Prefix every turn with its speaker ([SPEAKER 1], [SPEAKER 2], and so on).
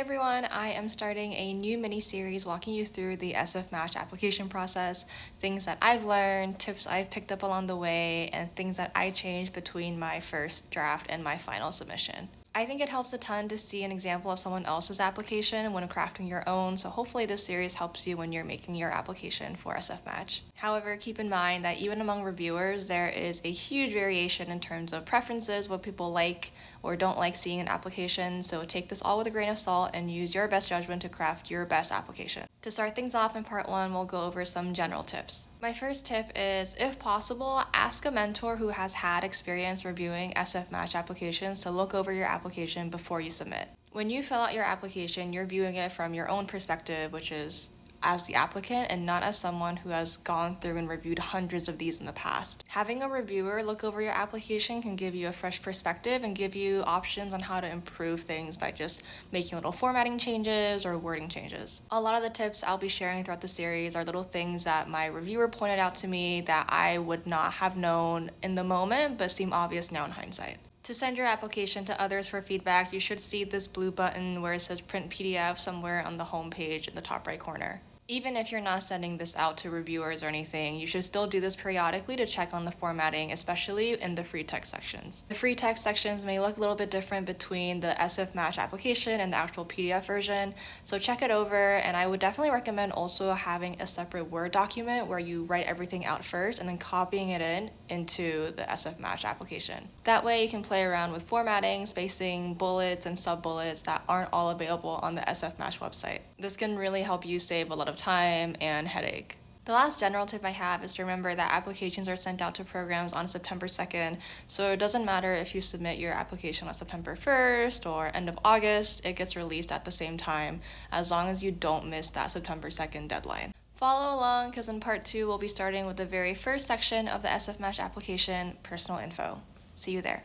[SPEAKER 1] everyone, I am starting a new mini-series walking you through the SFMatch application process, things that I've learned, tips I've picked up along the way, and things that I changed between my first draft and my final submission. I think it helps a ton to see an example of someone else's application when crafting your own, so hopefully this series helps you when you're making your application for SFMatch. However, keep in mind that even among reviewers, there is a huge variation in terms of preferences, what people like or don't like seeing in applications, so take this all with a grain of salt and use your best judgment to craft your best application. To start things off in part 1, we'll go over some general tips. My first tip is, if possible, ask a mentor who has had experience reviewing SFMatch applications to look over your application before you submit. When you fill out your application, you're viewing it from your own perspective, which is as the applicant and not as someone who has gone through and reviewed hundreds of these in the past. Having a reviewer look over your application can give you a fresh perspective and give you options on how to improve things by just making little formatting changes or wording changes. A lot of the tips I'll be sharing throughout the series are little things that my reviewer pointed out to me that I would not have known in the moment but seem obvious now in hindsight. To send your application to others for feedback, you should see this blue button where it says Print PDF somewhere on the home page in the top right corner. Even if you're not sending this out to reviewers or anything, you should still do this periodically to check on the formatting, especially in the free text sections. The free text sections may look a little bit different between the SFMatch application and the actual PDF version, so check it over, and I would definitely recommend also having a separate Word document where you write everything out first and then copying it into the SFMatch application. That way you can play around with formatting, spacing, bullets, and sub-bullets that aren't all available on the SFMatch website. This can really help you save a lot of time and headache. The last general tip I have is to remember that applications are sent out to programs on September 2nd, so it doesn't matter if you submit your application on September 1st or end of August, it gets released at the same time, as long as you don't miss that September 2nd deadline. Follow along, because in part 2 we'll be starting with the very first section of the SFMatch application, personal info. See you there.